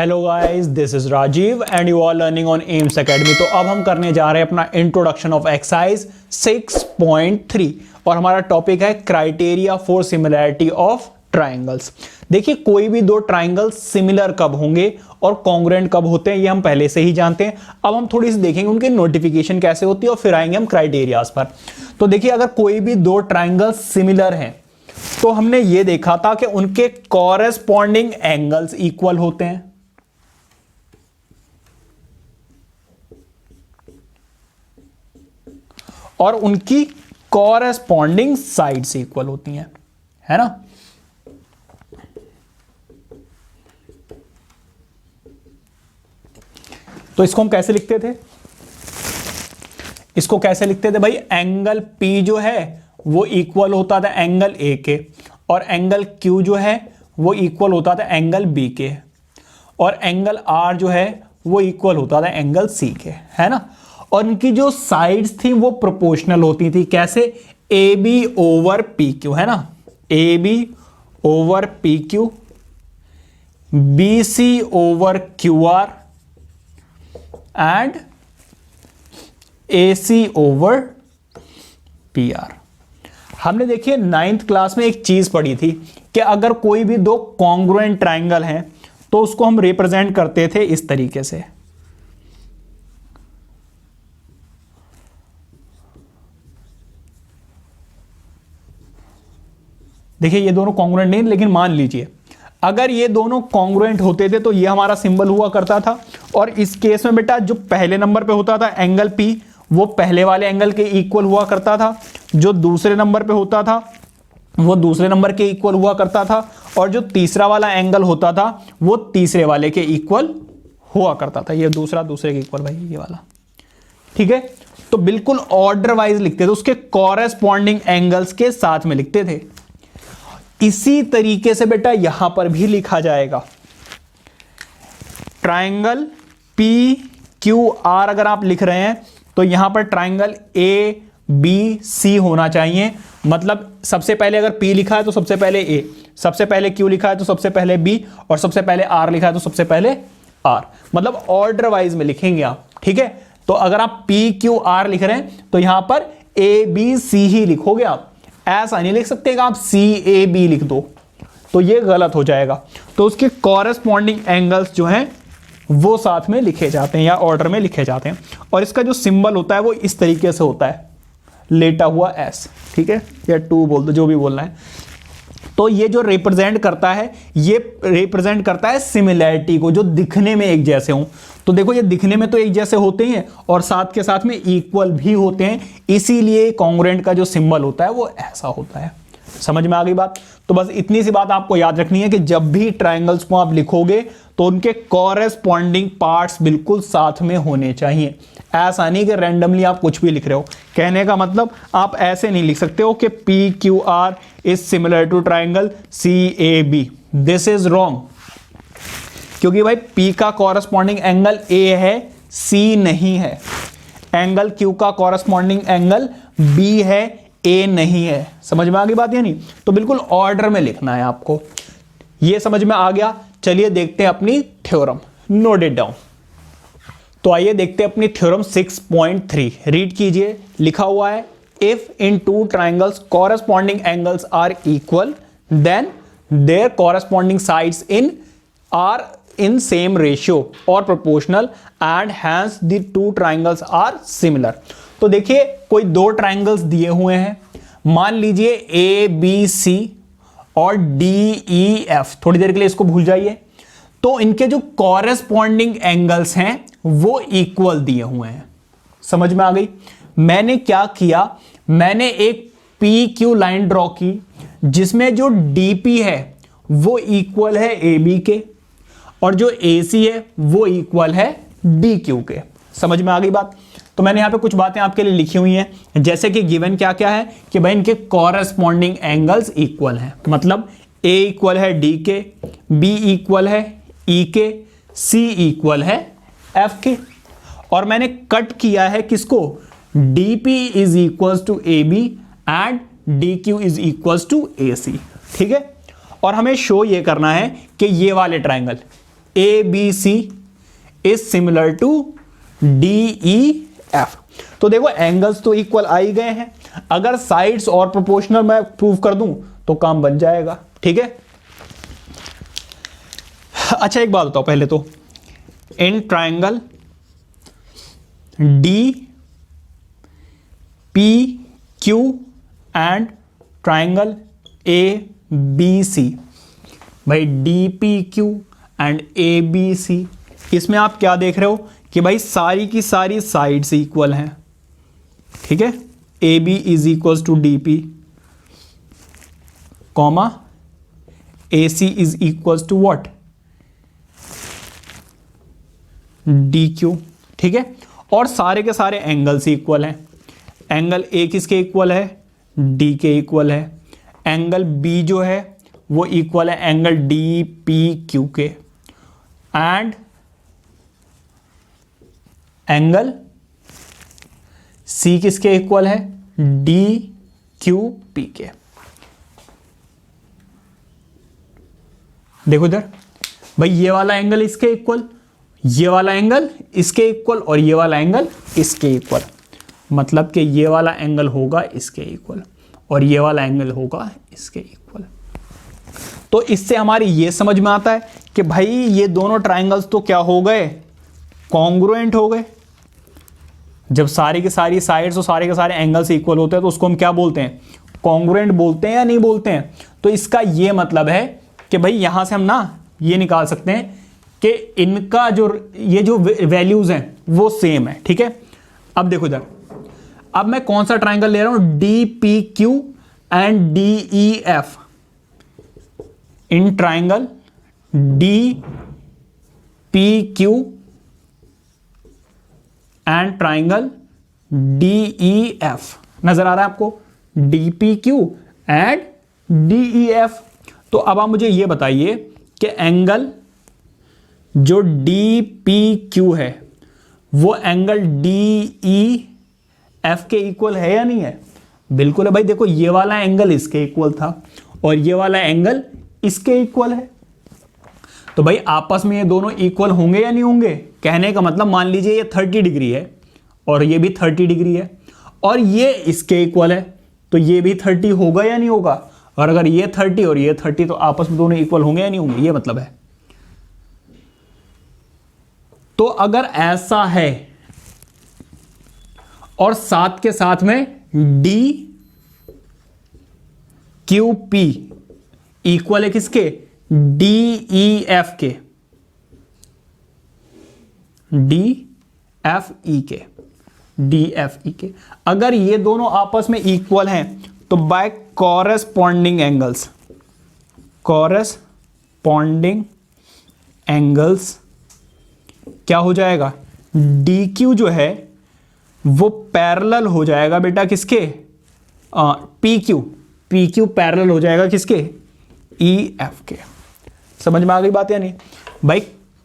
Hello guys, this is Rajiv and you are learning on Aims academy. तो अब हम करने जा रहे हैं अपना इंट्रोडक्शन ऑफ एक्सरसाइज 6.3 और हमारा टॉपिक है criteria for similarity of triangles. देखिए, कोई भी दो ट्राइंगल्स सिमिलर कब होंगे और कॉन्ग्रुएंट कब होते हैं ये हम पहले से ही जानते हैं। अब हम थोड़ी सी देखेंगे उनकी नोटिफिकेशन कैसे होती है और फिर आएंगे हम क्राइटेरियाज पर। तो देखिए, अगर कोई भी दो ट्राइंगल्स सिमिलर हैं तो हमने ये देखा था कि उनके कॉरेस्पॉन्डिंग एंगल्स इक्वल होते हैं और उनकी कॉरेस्पॉन्डिंग साइड्स इक्वल होती हैं, है ना। तो इसको हम कैसे लिखते थे? इसको कैसे लिखते थे भाई? एंगल P जो है वो इक्वल होता था एंगल A के और एंगल Q जो है वो इक्वल होता था एंगल B के और एंगल R जो है वो इक्वल होता था एंगल C के, है ना। और इनकी जो साइड्स थी वो प्रोपोर्शनल होती थी। कैसे? AB ओवर PQ, है ना। AB over PQ, BC over QR and AC over PR। हमने देखिए 9th क्लास में एक चीज पढ़ी थी कि अगर कोई भी दो कॉन्ग्रुएंट ट्राइंगल हैं तो उसको हम रिप्रेजेंट करते थे इस तरीके से। देखिए, ये दोनों कॉन्ग्रुएंट नहीं, लेकिन मान लीजिए अगर ये दोनों कॉन्ग्रुएंट होते थे तो ये हमारा सिंबल हुआ करता था। और इस केस में बेटा जो पहले नंबर पे होता था एंगल P वो पहले वाले एंगल के इक्वल हुआ करता था, जो दूसरे नंबर पे होता था वो दूसरे नंबर के इक्वल हुआ करता था और जो तीसरा वाला एंगल होता था वो तीसरे वाले के इक्वल हुआ करता था। ये दूसरा दूसरे के इक्वल भाई, ये वाला, ठीक है। तो बिल्कुल ऑर्डर वाइज लिखते थे, उसके कॉरेस्पॉन्डिंग एंगल्स के साथ में लिखते थे। इसी तरीके से बेटा यहां पर भी लिखा जाएगा। ट्राइंगल PQR अगर आप लिख रहे हैं तो यहां पर ट्राइंगल ABC होना चाहिए। मतलब सबसे पहले अगर P लिखा है तो सबसे पहले A, सबसे पहले Q लिखा है तो सबसे पहले B और सबसे पहले R लिखा है तो सबसे पहले R। मतलब ऑर्डर वाइज में लिखेंगे आप, ठीक है। तो अगर आप PQR लिख रहे हैं तो यहां पर ABC ही लिखोगे आप, ऐसा नहीं लिख सकते कि आप CAB लिख दो, तो ये गलत हो जाएगा। तो उसके कॉरेस्पॉन्डिंग एंगल्स जो हैं वो साथ में लिखे जाते हैं या ऑर्डर में लिखे जाते हैं। और इसका जो सिंबल होता है वो इस तरीके से होता है, लेटा हुआ S, ठीक है, या 2 बोल दो, जो भी बोलना है। तो ये जो रिप्रेजेंट करता है, ये रिप्रेजेंट करता है सिमिलैरिटी को, जो दिखने में एक जैसे हों। तो देखो, ये दिखने में तो एक जैसे होते हैं और साथ के साथ में इक्वल भी होते हैं, इसीलिए कॉन्ग्रुएंट का जो सिंबल होता है वो ऐसा होता है। समझ में आ गई बात? तो बस इतनी सी बात आपको याद रखनी है कि जब भी ट्राइंगल्स को आप लिखोगे तो उनके कॉरेस्पॉन्डिंग पार्ट्स बिल्कुल साथ में होने चाहिए। ऐसा नहीं कि रैंडमली आप कुछ भी लिख रहे हो। कहने का मतलब आप ऐसे नहीं लिख सकते हो कि PQR is similar to triangle CAB। This is wrong, क्योंकि भाई P का कॉरेस्पॉन्डिंग एंगल A है, C नहीं है। एंगल Q का कॉरेस्पॉन्डिंग एंगल B है, A नहीं है। समझ में आ गई बात या नहीं? तो बिल्कुल ऑर्डर में लिखना है आपको। ये समझ में आ गया? चलिए देखते हैं अपनी थ्योरम, नोट इट डाउन। तो आइए देखते हैं अपनी थ्योरम 6.3। रीड कीजिए, लिखा हुआ है if in two triangles corresponding angles are equal then their corresponding sides in are in same ratio or proportional and hence the two triangles are similar। तो देखिए, कोई दो ट्राइंगल्स दिए हुए हैं, मान लीजिए ABC और DEF। थोड़ी देर के लिए इसको भूल जाइए। तो इनके जो कॉरेस्पॉन्डिंग एंगल्स हैं वो इक्वल दिए हुए हैं। समझ में आ गई? मैंने क्या किया, मैंने एक PQ लाइन ड्रॉ की जिसमें जो DP है वो इक्वल है AB के और जो AC है वो इक्वल है DQ के। समझ में आ गई बात? तो मैंने यहां पे कुछ बातें आपके लिए लिखी हुई हैं, जैसे कि गिवन क्या क्या है कि भाई इनके कॉरेस्पॉन्डिंग एंगल्स इक्वल हैं। मतलब A इक्वल है D के, B इक्वल है E के, C इक्वल है F के। और मैंने कट किया है किसको? DP is equals to AB and DQ is equals to AC। ठीक है। और हमें शो ये करना है कि ये वाले triangle ABC is similar to DEF। तो देखो एंगल्स तो इक्वल आ ही गए हैं, अगर साइड्स और प्रोपोर्शनल मैं प्रूव कर दूं तो काम बन जाएगा। ठीक है, अच्छा एक बात बताओ पहले तो, in triangle DPQ and triangle ABC, भाई DPQ एंड ABC, इसमें आप क्या देख रहे हो कि भाई सारी की सारी साइड्स इक्वल हैं। ठीक है, AB is equal to DP comma AC is equal to what, DQ। ठीक है, और सारे के सारे एंगल्स इक्वल हैं। एंगल A किसके इक्वल है, D के इक्वल है। एंगल B जो है वो इक्वल है एंगल DPQ के, एंड एंगल C किसके इक्वल है, DQP के। देखो इधर भाई, ये वाला एंगल इसके इक्वल, ये वाला एंगल इसके इक्वल, और ये वाला एंगल इसके इक्वल, मतलब कि ये वाला एंगल होगा इसके इक्वल और ये वाला एंगल होगा इसके इक्वल। तो इससे हमारी ये समझ में आता है कि भाई ये दोनों ट्राइंगल्स तो क्या हो गए, कॉन्ग्रुएंट हो गए। जब सारी की सारी साइड्स और सारे के सारे एंगल्स इक्वल होते हैं तो उसको हम क्या बोलते हैं, कॉन्ग्रुएंट बोलते हैं या नहीं बोलते हैं। तो इसका ये मतलब है कि भाई यहां से हम ना ये निकाल सकते हैं कि इनका जो ये जो वैल्यूज हैं वो सेम है। ठीक है, अब देखो इधर, अब मैं कौन सा ट्राइंगल ले रहा हूं, DPQ and DEF। In triangle DPQ and triangle DEF, नजर आ रहा है आपको, DPQ एंड DEF। तो अब आप मुझे ये बताइए कि एंगल जो DPQ है वो एंगल DEF के इक्वल है या नहीं है, बिल्कुल है भाई। देखो ये वाला एंगल इसके इक्वल था और ये वाला एंगल इसके इक्वल है, तो भाई आपस में ये दोनों इक्वल होंगे या नहीं होंगे। कहने का मतलब मान लीजिए ये 30 डिग्री है और ये भी 30 डिग्री है और ये इसके इक्वल है, तो ये भी 30 होगा या नहीं होगा। और अगर ये 30 और ये 30 तो आपस में दोनों इक्वल होंगे या नहीं होंगे, ये मतलब है। तो अगर ऐसा है और साथ के साथ में DQP इक्वल है किसके, DEF के, DFE के। अगर ये दोनों आपस में इक्वल हैं तो बाय कॉरेस्पॉन्डिंग एंगल्स क्या हो जाएगा, DQ जो है वो पैरेलल हो जाएगा बेटा किसके, PQ पैरेलल हो जाएगा किसके, EF के। समझ में आ गई बात या नहीं भाई।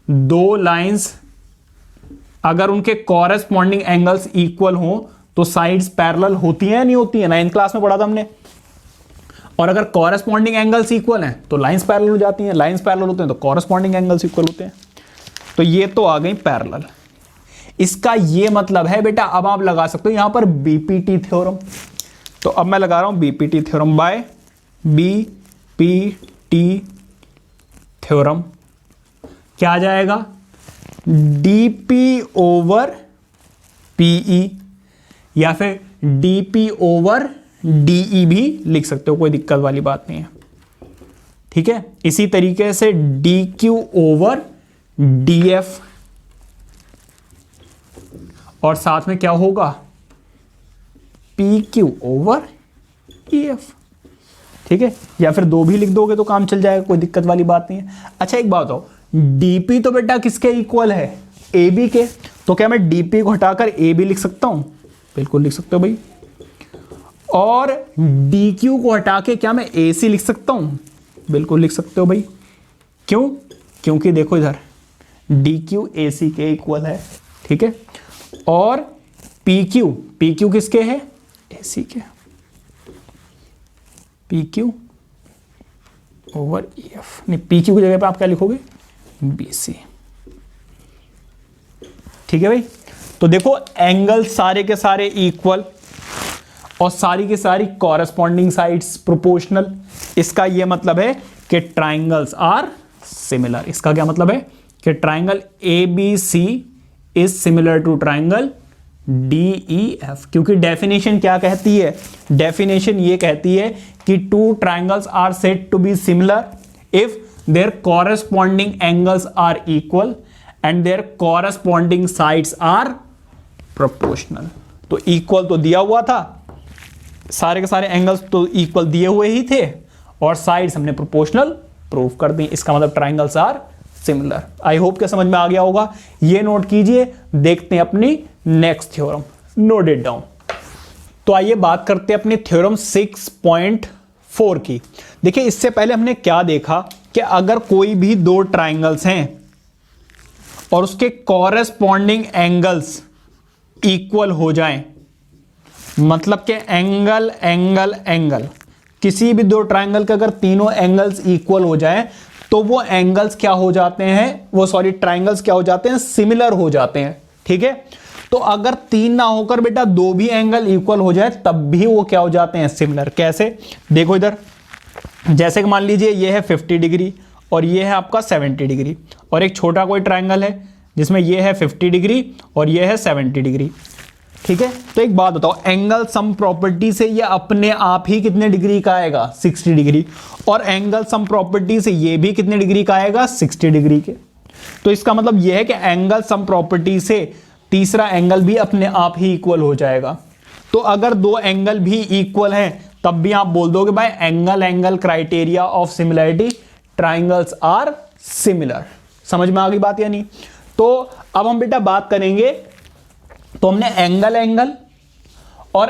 दो लाइंस अगर उनके कॉरेस्पॉन्डिंग एंगल्स इक्वल हो तो साइड्स पैरेलल होती हैं या नहीं होती है, 9th क्लास में पढ़ा था हमने। और अगर कॉरेस्पॉन्डिंग एंगल्स इक्वल हैं तो लाइंस पैरेलल हो जाती हैं, लाइंस पैरेलल होते हैं तो कॉरेस्पॉन्डिंग एंगल्स इक्वल होते हैं। तो ये तो आ गई पैरेलल। इसका ये मतलब है बेटा, अब आप लगा सकते हो यहां पर बीपीटी थ्योरम। तो अब मैं लगा रहा हूं BPT theorem by BPT theorem. क्या आ जाएगा, डीपी ओवर पीई या फिर डीपी ओवर डीई भी लिख सकते हो, कोई दिक्कत वाली बात नहीं है। ठीक है, इसी तरीके से डीक्यू ओवर डीएफ और साथ में क्या होगा, पी क्यू ओवर ईएफ। ठीक है, या फिर दो भी लिख दोगे तो काम चल जाएगा, कोई दिक्कत वाली बात नहीं है। अच्छा एक बात हो, डीपी तो बेटा किसके इक्वल है, ए बी के। तो क्या मैं डीपी को हटाकर ए बी लिख सकता हूं, बिल्कुल लिख सकते हो भाई। और डी क्यू को हटा के क्या मैं ए सी लिख सकता हूं, बिल्कुल लिख सकते हो भाई। क्यों, क्योंकि देखो इधर डी क्यू ए सी के इक्वल है। ठीक है, और पी क्यू किसके है, ए सी के। P Q over E F, नहीं पी क्यू की जगह पे आप क्या लिखोगे, BC। ठीक है भाई, तो देखो एंगल सारे के सारे इक्वल और सारी की सारी कॉरेस्पॉन्डिंग साइड्स प्रोपोर्शनल। इसका ये मतलब है कि ट्राइंगल्स आर सिमिलर। इसका क्या मतलब है कि triangle ABC is similar to triangle DEF, क्योंकि डेफिनेशन क्या कहती है, डेफिनेशन ये कहती है कि two triangles are said to be similar if their corresponding angles are equal and their corresponding sides are proportional. तो इक्वल तो दिया हुआ था, सारे के सारे एंगल्स तो इक्वल दिए हुए ही थे और साइड्स हमने प्रोपोर्शनल प्रूव कर दी। इसका मतलब triangles are similar. I hope के समझ में आ गया होगा। ये नोट कीजिए, देखते हैं अपनी next theorem, note it down. तो आइए बात करते हैं अपनी थ्योरम 6.4 की। देखिए इससे पहले हमने क्या देखा कि अगर कोई भी दो ट्राइंगल्स हैं और उसके कॉरेस्पॉन्डिंग एंगल्स इक्वल हो जाएं, मतलब कि एंगल एंगल एंगल, किसी भी दो ट्राइंगल के अगर तीनों एंगल्स इक्वल हो जाएं तो वो एंगल्स क्या हो जाते हैं, वो सॉरी ट्राइंगल्स क्या हो जाते हैं, सिमिलर हो जाते हैं। ठीक है, तो अगर तीन ना होकर बेटा दो भी एंगल इक्वल हो जाए तब भी वो क्या हो जाते हैं, सिमिलर। कैसे, देखो इधर, जैसे कि मान लीजिए ये है 50 डिग्री और ये है आपका 70 डिग्री और एक छोटा कोई ट्राइंगल है जिसमें ये है 50 डिग्री और ये है 70 डिग्री। ठीक है, तो एक बात बताओ, एंगल सम प्रॉपर्टी से ये अपने आप ही कितने डिग्री का आएगा, 60 डिग्री, और एंगल सम प्रॉपर्टी से ये भी कितने डिग्री का आएगा, 60 डिग्री के। तो इसका मतलब ये है कि एंगल सम प्रॉपर्टी से तीसरा एंगल भी अपने आप ही इक्वल हो जाएगा। तो अगर दो एंगल भी इक्वल हैं तब भी आप बोल दोगे भाई angle angle criteria of similarity, triangles are similar. समझ में आ गई बात या नहीं? तो अब हम बेटा बात करेंगे, तो हमने एंगल एंगल और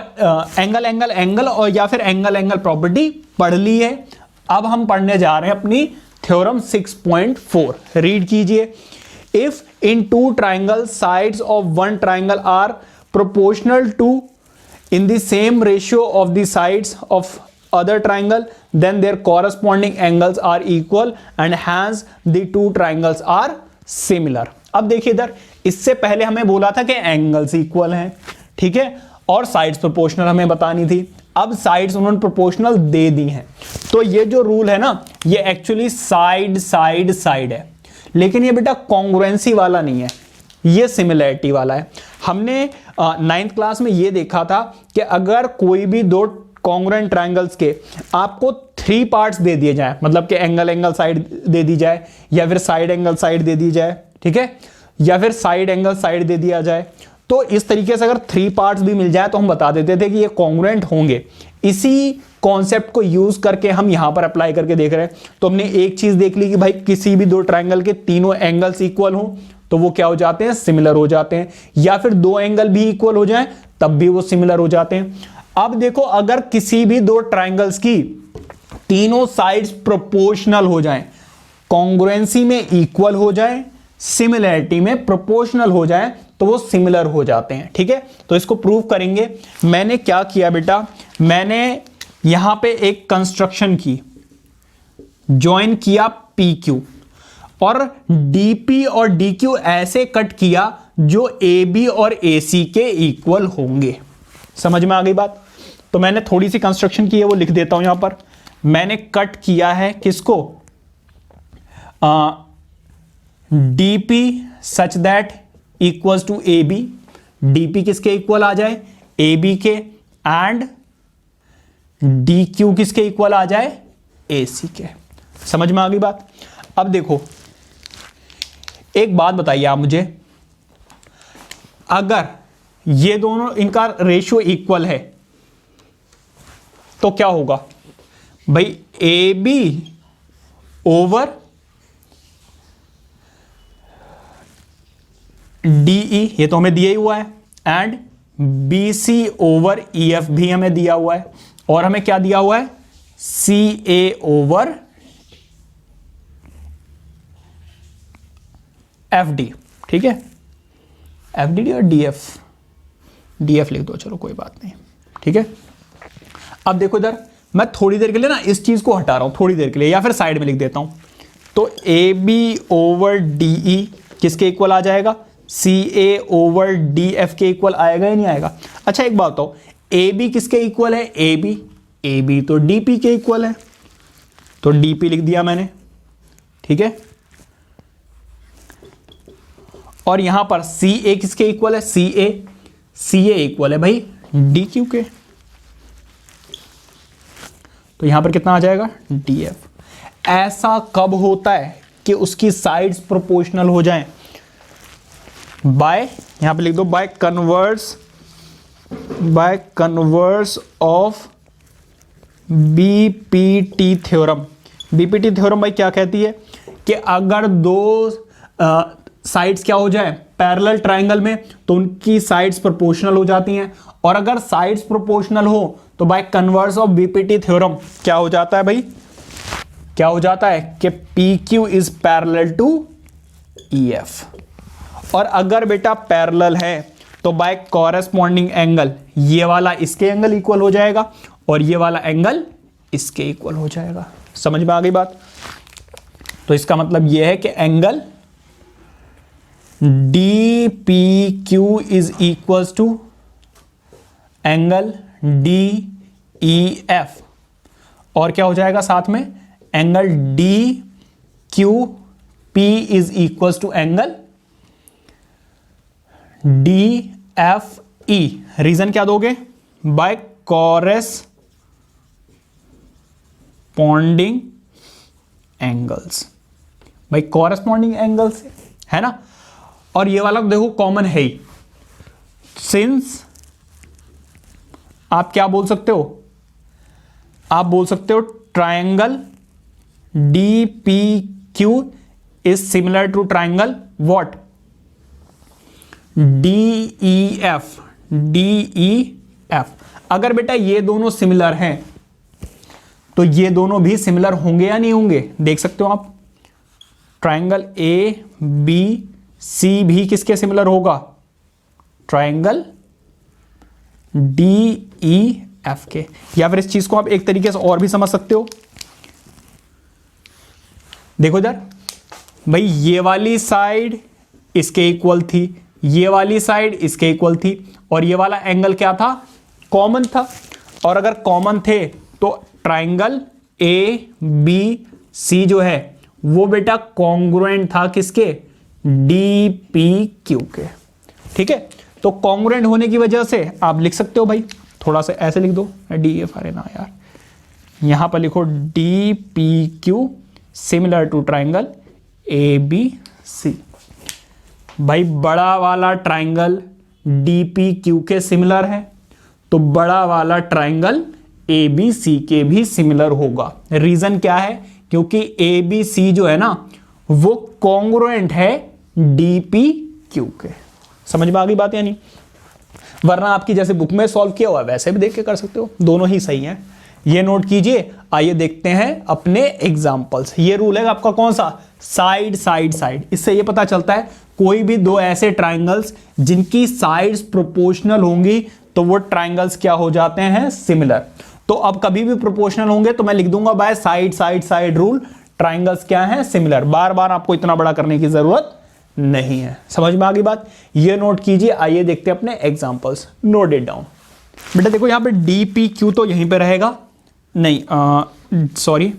एंगल एंगल एंगल और या फिर एंगल एंगल प्रॉपर्टी पढ़ ली है। अब हम पढ़ने जा रहे हैं अपनी थ्योरम 6.4। रीड कीजिए, if in two triangle sides of one triangle are proportional to in the same ratio of the sides of other triangle, then their corresponding angles are equal and hence the two triangles are similar। अब देखिए इधर, इससे पहले हमें बोला था कि angles equal हैं, ठीक है, और साइड्स प्रोपोर्शनल हमें बतानी थी। अब साइड्स उन्होंने प्रोपोर्शनल दे दी हैं, तो ये जो रूल है ना, ये एक्चुअली साइड साइड साइड है, लेकिन ये बेटा कॉन्ग्रुएंसी वाला नहीं है, ये सिमिलरिटी वाला है। हमने 9th क्लास में ये देखा था कि अगर कोई भी दो कॉन्ग्रुएंट ट्रायंगल्स के आपको 3 पार्ट्स दे दिए जाए, मतलब कि एंगल एंगल साइड दे दी जाए या फिर साइड एंगल साइड दे दी जाए, ठीक है, या फिर साइड एंगल साइड दे दिया जाए, तो इस तरीके से अगर 3 पार्ट्स भी मिल जाए तो हम बता देते थे कि ये कॉन्ग्रुएंट होंगे। इसी कॉन्सेप्ट को यूज करके हम यहां पर अप्लाई करके देख रहे हैं। तो हमने एक चीज देख ली कि भाई किसी भी दो ट्रायंगल के तीनों एंगल्स इक्वल हो तो वो क्या हो जाते हैं, सिमिलर हो जाते हैं, या फिर दो एंगल भी इक्वल हो जाएं तब भी वो सिमिलर हो जाते हैं। अब देखो, अगर किसी भी दो ट्रायंगल्स की तीनों साइड्स प्रोपोर्शनल हो जाएं, कॉन्ग्रुएंसी में इक्वल हो जाएं, सिमिलरिटी में प्रोपोर्शनल हो जाएं, तो वो सिमिलर हो जाते हैं। ठीक है, तो इसको प्रूव करेंगे। मैंने क्या किया बेटा, मैंने यहां पे एक कंस्ट्रक्शन की, ज्वाइन किया PQ और DP और DQ ऐसे कट किया जो AB और AC के इक्वल होंगे। समझ में आ गई बात? तो मैंने थोड़ी सी कंस्ट्रक्शन की है, वो लिख देता हूं यहां पर। मैंने कट किया है किसको, DP such that equals to AB, DP किसके इक्वल आ जाए, AB के, एंड DQ किसके इक्वल आ जाए, AC के। समझ में आ गई बात? अब देखो, एक बात बताइए आप मुझे, अगर ये दोनों इनका रेशियो इक्वल है तो क्या होगा भाई, AB ओवर DE, ये तो हमें दिया ही हुआ है, एंड BC ओवर EF भी हमें दिया हुआ है, और हमें क्या दिया हुआ है, CA ओवर FD। ठीक है, FDD और DF लिख दो, चलो कोई बात नहीं। ठीक है, अब देखो इधर, मैं थोड़ी देर के लिए ना इस चीज को हटा रहा हूं, थोड़ी देर के लिए, या फिर साइड में लिख देता हूं। तो A B over D E किसके इक्वल आ जाएगा? C A over D F के इक्वल आएगा या नहीं आएगा? अच्छा एक बात बताओ, ए बी किसके इक्वल है? ए बी तो डी पी के इक्वल है, तो डी पी लिख दिया मैंने, ठीक है। और यहां पर सी ए किसके इक्वल है? सी ए इक्वल है भाई डी क्यू के, तो यहां पर कितना आ जाएगा? D F. ऐसा कब होता है कि उसकी साइड्स प्रोपोर्शनल हो जाएं? बाय, यहां पे लिख दो by converse of BPT theorem. BPT theorem भाई क्या कहती है कि अगर दो साइड्स क्या हो जाए पैरेलल ट्रायंगल में, तो उनकी साइड्स प्रोपोर्शनल हो जाती हैं, और अगर साइड्स प्रोपोर्शनल हो तो by converse of BPT theorem क्या हो जाता है भाई? क्या हो जाता है कि P Q is parallel to E F. और अगर बेटा पैरेलल है तो बाय कॉरेस्पॉन्डिंग एंगल ये वाला इसके एंगल इक्वल हो जाएगा और ये वाला एंगल इसके इक्वल हो जाएगा। समझ में आ गई बात? तो इसका मतलब यह है कि angle D P Q is equal to angle D E F, और क्या हो जाएगा साथ में? Angle D Q P is equal to angle D F E. Reason क्या दोगे? बाय कॉरेस्पॉन्डिंग एंगल्स, भाई कॉरेस्पॉन्डिंग एंगल्स है ना। और ये वाला देखो कॉमन है ही, सिंस आप क्या बोल सकते हो? आप बोल सकते हो triangle D P Q is similar to triangle what? D E F. अगर बेटा ये दोनों सिमिलर हैं तो ये दोनों भी सिमिलर होंगे या नहीं होंगे? देख सकते हो आप, ट्रायंगल ए बी सी भी किसके सिमिलर होगा? ट्रायंगल डी ई एफ के। या फिर इस चीज को आप एक तरीके से और भी समझ सकते हो, देखो इधर भाई, ये वाली साइड इसके इक्वल थी, ये वाली साइड इसके इक्वल थी, और ये वाला एंगल क्या था? कॉमन था। और अगर कॉमन थे तो ट्रायंगल ए बी सी जो है वो बेटा कॉन्ग्रुएंट था किसके? डी पी क्यू के, ठीक है। तो कॉन्ग्रुएंट होने की वजह से आप लिख सकते हो भाई, थोड़ा सा ऐसे लिख दो, डी एफ अरे ना यार, यहां पर लिखो D P Q similar to triangle A B C. भाई बड़ा वाला ट्रायंगल डी पी क्यू के सिमिलर है, तो बड़ा वाला ट्रायंगल ए बी सी के भी सिमिलर होगा। रीजन क्या है? क्योंकि ए बी सी जो है ना वो कॉन्ग्रुएंट है डी पी क्यू के। समझ में आ गई बात या नहीं? वरना आपकी जैसे बुक में सॉल्व किया हुआ है वैसे भी देख के कर सकते हो, दोनों ही सही हैं। ये नोट कीजिए। आइए देखते हैं अपने एग्जांपल्स। ये रूल है आपका कौन सा? Side side side. इससे ये पता चलता है कोई भी दो ऐसे ट्रायंगल्स जिनकी साइड्स प्रोपोर्शनल होंगी तो वो ट्रायंगल्स क्या हो जाते हैं? सिमिलर। तो अब कभी भी प्रोपोर्शनल होंगे तो मैं लिख दूंगा by side side side rule, triangles क्या हैं? सिमिलर। बार बार आपको इतना बड़ा करने की जरूरत नहीं है। समझ में आ गई बात? ये नोट कीजिए। आइए देखते हैं अपने एग्जांपल्स। Note it down. बेटा देखो यहां पे डी पी क्यू तो यहीं पे रहेगा, नहीं सॉरी,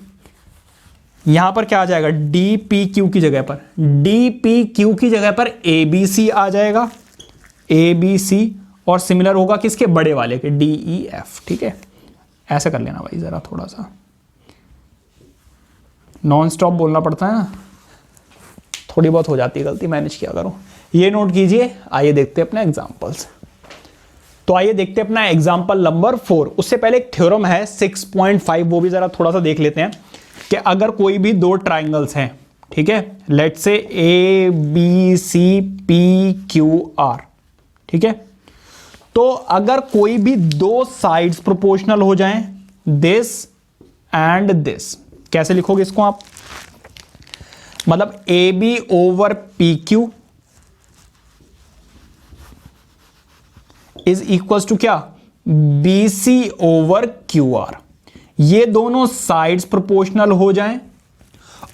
यहां पर क्या आ जाएगा? डी पी क्यू की जगह पर, डी पी क्यू की जगह पर ए बी सी आ जाएगा, ए बी सी, और सिमिलर होगा किसके? बड़े वाले के, डी ई एफ। ठीक है, ऐसा कर लेना भाई, जरा थोड़ा सा नॉन स्टॉप बोलना पड़ता है ना, थोड़ी बहुत हो जाती है गलती, मैनेज किया करो। ये नोट कीजिए। आइए देखते हैं अपने एग्जांपल्स। तो आइए देखते हैं अपना एग्जांपल नंबर 4। उससे पहले एक थ्योरम है 6.5, वो भी जरा थोड़ा सा देख लेते हैं कि अगर कोई भी दो ट्राइंगल्स हैं, ठीक है, let's say A B C P Q R, ठीक है, तो अगर कोई भी दो साइड्स प्रोपोर्शनल हो जाएं, दिस एंड दिस, कैसे लिखोगे इसको आप? मतलब A B over P Q is equals to क्या? B C over Q R. ये दोनों साइड्स प्रोपोर्शनल हो जाएं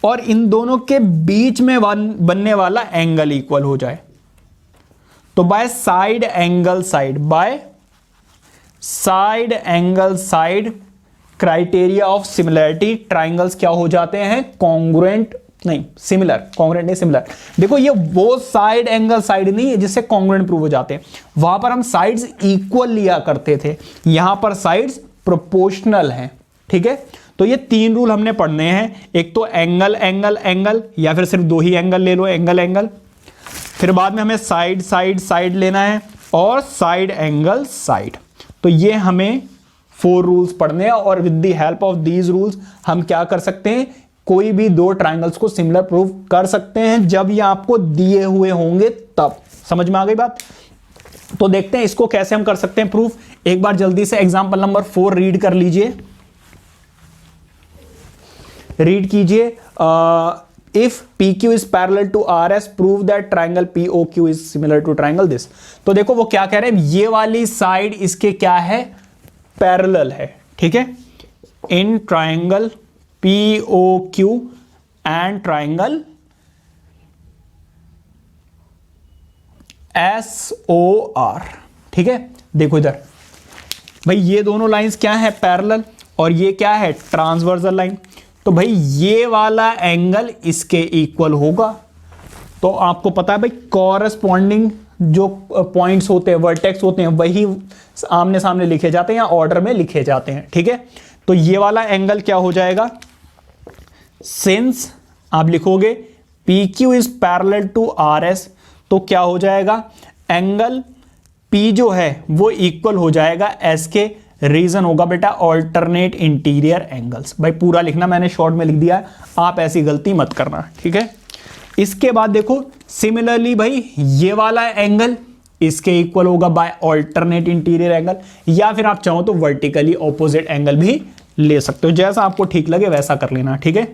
और इन दोनों के बीच में बनने वाला एंगल इक्वल हो जाए। तो by side angle side, bye side angle side criteria of similarity triangles क्या हो जाते हैं, कॉन्ग्रुएंट नहीं, सिमिलर, कॉन्ग्रुएंट नहीं सिमिलर। देखो ये वो साइड एंगल साइड नहीं है जिससे कॉन्ग्रुएंट प्रूव हो जाते हैं, वहां पर हम साइड्स इक्वल लिया करते थे, यहां पर साइड्स प्रोपोर्शनल हैं। ठीक है, तो ये 3 रूल हमने पढ़ने हैं, एक तो एंगल एंगल एंगल, या फिर सिर्फ 2 ही एंगल ले लो, एंगल एंगल, फिर बाद में हमें साइड साइड साइड लेना है और साइड एंगल साइड। तो ये हमें 4 रूल्स पढ़ने हैं और with the help of these rules हम क्या कर सकते हैं, कोई भी 2 ट्राइंगल्स को सिमिलर प्रूव कर सकते हैं जब ये आपको दिए हुए होंगे तब। समझ में आ गई बात? तो देखते हैं इसको कैसे हम कर सकते हैं प्रूफ। एक बार जल्दी से एग्जांपल नंबर 4 रीड कर लीजिए, रीड कीजिए। If PQ is parallel to RS, prove that triangle POQ is similar to triangle this। तो देखो वो क्या कह रहे हैं, ये वाली साइड इसके क्या है, पैरेलल है। ठीक है, in triangle POQ and triangle SOR। ठीक है, देखो इधर भाई ये दोनों लाइंस क्या है, पैरेलल, और ये क्या है, ट्रांसवर्सल लाइन। तो भाई ये वाला एंगल इसके इक्वल होगा। तो आपको पता है भाई कॉरस्पॉन्डिंग जो पॉइंट्स होते हैं, वर्टेक्स होते हैं, वही आमने सामने लिखे जाते हैं या ऑर्डर में लिखे जाते हैं। ठीक है, तो ये वाला एंगल क्या हो जाएगा, सिंस आप लिखोगे PQ is parallel to RS, तो क्या हो जाएगा, एंगल P जो है वो इक्वल हो जाएगा S के। रीजन होगा बेटा ऑल्टरनेट इंटीरियर एंगल्स। भाई पूरा लिखना मैंने शॉर्ट में लिख दिया है, आप ऐसी गलती मत करना। ठीक है, इसके बाद देखो सिमिलरली भाई ये वाला एंगल इसके इक्वल होगा बाय ऑल्टरनेट इंटीरियर एंगल, या फिर आप चाहो तो वर्टिकली ऑपोजिट एंगल भी ले सकते हो, जैसा आपको ठीक लगे वैसा कर लेना। ठीक है,